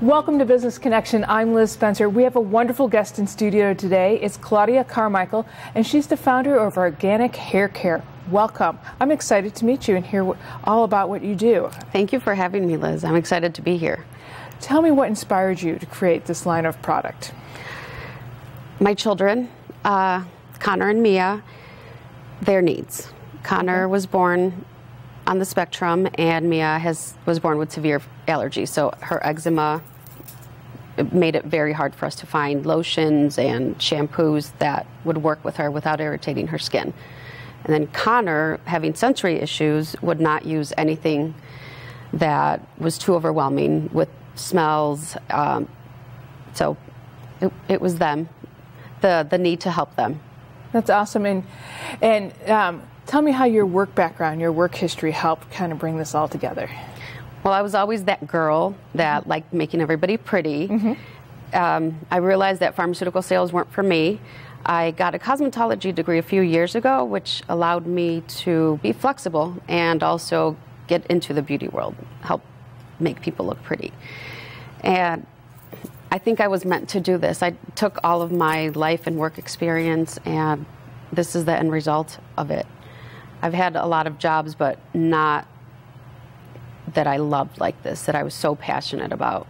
Welcome to Business Connection. I'm Liz Spencer. We have a wonderful guest in studio today. It's Claudia Carmichael, and she's the founder of Organic Hair Care. Welcome. I'm excited to meet you and hear all about what you do. Thank you for having me, Liz. I'm excited to be here. Tell me what inspired you to create this line of product. My children, Connor and Mia, their needs. Connor was born on the spectrum, and Mia was born with severe allergies. So her eczema made it very hard for us to find lotions and shampoos that would work with her without irritating her skin. And then Connor, having sensory issues, would not use anything that was too overwhelming with smells. So it was them, the need to help them. That's awesome. And tell me how your work background, your work history helped kind of bring this all together. Well, I was always that girl that liked making everybody pretty. I realized that pharmaceutical sales weren't for me. I got a cosmetology degree a few years ago, which allowed me to be flexible and also get into the beauty world, help make people look pretty. And I think I was meant to do this. I took all of my life and work experience, and this is the end result of it. I've had a lot of jobs, but not that I loved like this, that I was so passionate about.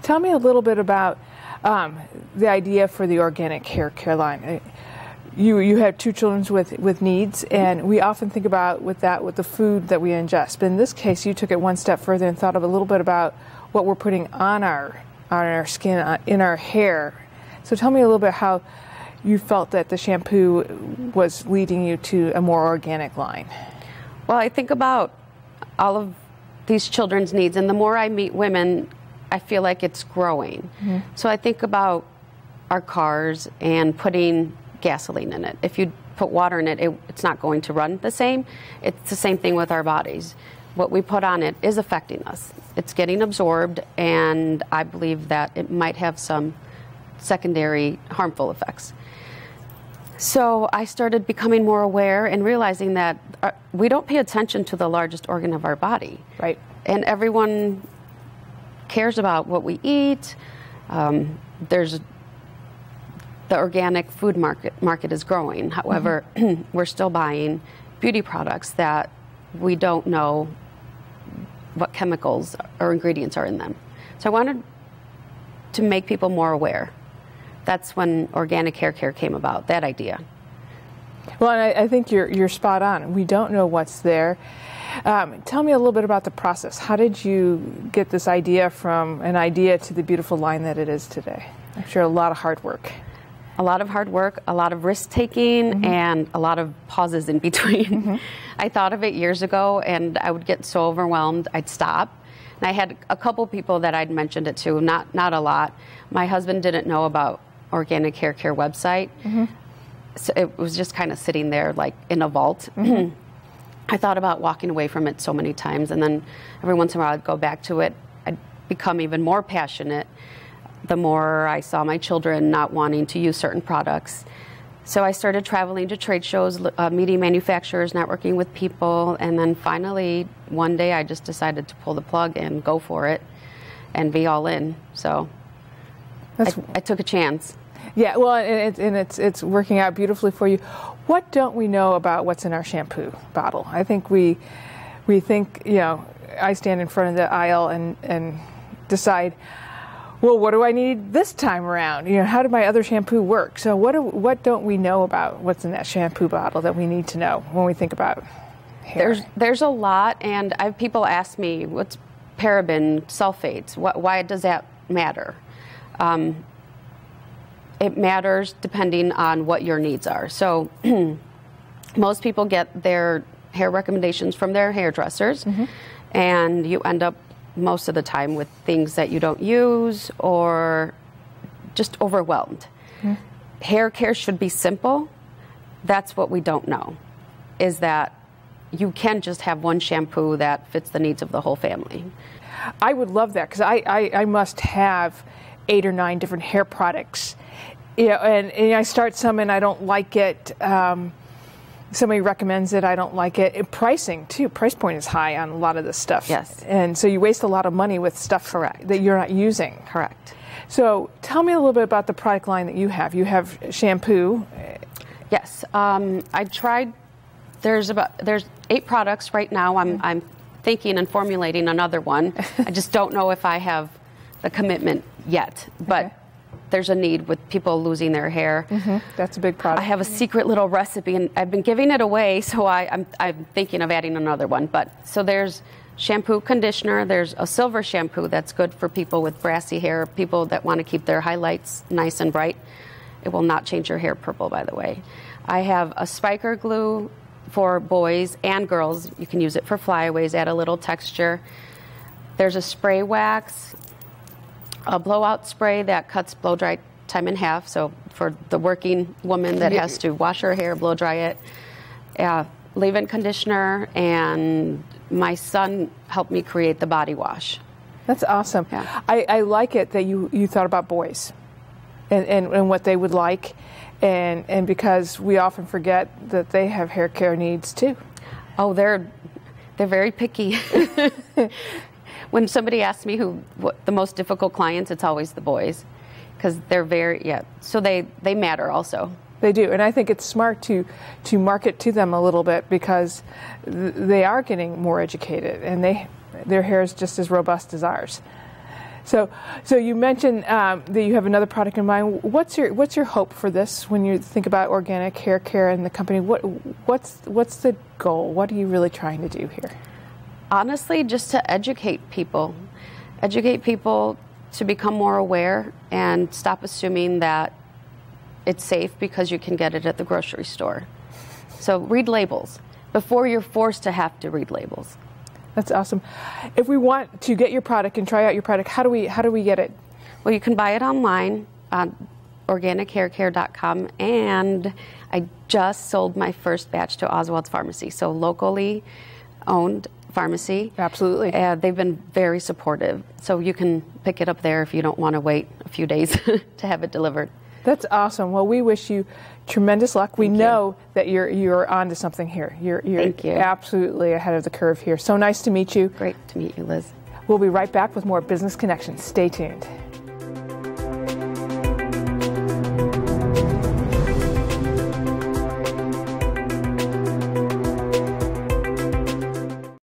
Tell me a little bit about the idea for the Organic Hair Care line. You have two children with needs, and we often think about with the food that we ingest. But in this case, you took it one step further and thought a little bit about what we're putting on our skin, in our hair. So tell me a little bit how you felt that the shampoo was leading you to a more organic line. Well, I think about all of these children's needs, and the more I meet women, I feel like it's growing. So I think about our cars and putting gasoline in it. If you put water in it, it's not going to run the same. It's the same thing with our bodies. What we put on it is affecting us. It's getting absorbed, and I believe that it might have some secondary harmful effects. So I started becoming more aware and realizing that we don't pay attention to the largest organ of our body. Right. And everyone cares about what we eat. There's the organic food market is growing. However, we're still buying beauty products that we don't know what chemicals or ingredients are in them. So I wanted to make people more aware. That's when Organic Hair Care came about, that idea. Well, and I think you're spot on. We don't know what's there. Tell me a little bit about the process. How did you get this idea from an idea to the beautiful line that it is today? I'm sure a lot of hard work. A lot of hard work, a lot of risk-taking, and a lot of pauses in between. I thought of it years ago, and I would get so overwhelmed, I'd stop. And I had a couple people that I'd mentioned it to, not a lot. My husband didn't know about Organic Hair Care website, so it was just kind of sitting there like in a vault. I thought about walking away from it so many times, and then every once in a while I'd go back to it. I'd become even more passionate the more I saw my children not wanting to use certain products. So I started traveling to trade shows, meeting manufacturers, networking with people, and then finally one day I just decided to pull the plug and go for it and be all in. So I took a chance. Yeah, well, and it's working out beautifully for you. What don't we know about what's in our shampoo bottle? I think we think, I stand in front of the aisle and decide, well, what do I need this time around? How did my other shampoo work? So what don't we know about what's in that shampoo bottle that we need to know when we think about hair? There's a lot, and I have people ask me, what's paraben, sulfates? Why does that matter? It matters depending on what your needs are. So most people get their hair recommendations from their hairdressers, and you end up most of the time with things that you don't use or just overwhelmed. Hair care should be simple. That's what we don't know, is that you can just have one shampoo that fits the needs of the whole family. I would love that, because I must have 8 or 9 different hair products. And I start some and I don't like it. somebody recommends it, I don't like it. Pricing too. Price point is high on a lot of this stuff. Yes. And so you waste a lot of money with stuff Correct. that you're not using. Correct. So tell me a little bit about the product line that you have. You have shampoo. Yes. I tried. There's 8 products right now. I'm thinking and formulating another one. I just don't know if I have the commitment yet. But there's a need with people losing their hair. That's a big product. I have a secret little recipe, and I've been giving it away, so I'm thinking of adding another one. But so there's shampoo, conditioner. There's a silver shampoo that's good for people with brassy hair, people that want to keep their highlights nice and bright. It will not change your hair purple, by the way. I have a spiker glue for boys and girls. You can use it for flyaways, add a little texture. There's a spray wax, a blowout spray that cuts blow dry time in half. So for the working woman that has to wash her hair, blow dry it. Leave-in conditioner, and my son helped me create the body wash. That's awesome. Yeah. I like it that you thought about boys and what they would like, and because we often forget that they have hair care needs too. Oh, they're very picky. When somebody asks me what the most difficult clients, it's always the boys, because they're so they matter also. They do, and I think it's smart to market to them a little bit, because they are getting more educated, and their hair is just as robust as ours. So you mentioned that you have another product in mind. What's your hope for this when you think about organic hair care in the company? What's the goal? What are you really trying to do here? Honestly, just to educate people to become more aware and stop assuming that it's safe because you can get it at the grocery store. So read labels before you're forced to have to read labels. That's awesome. If we want to get your product and try out your product, how do we get it? Well, you can buy it online on organichaircare.com, and I just sold my first batch to Oswald's Pharmacy, so locally owned pharmacy. Absolutely. They've been very supportive, so you can pick it up there if you don't want to wait a few days to have it delivered. That's awesome. Well, we wish you tremendous luck. We know that you're onto something here. You're Thank you. Absolutely ahead of the curve here. So nice to meet you. Great to meet you, Liz. We'll be right back with more Business Connections. Stay tuned.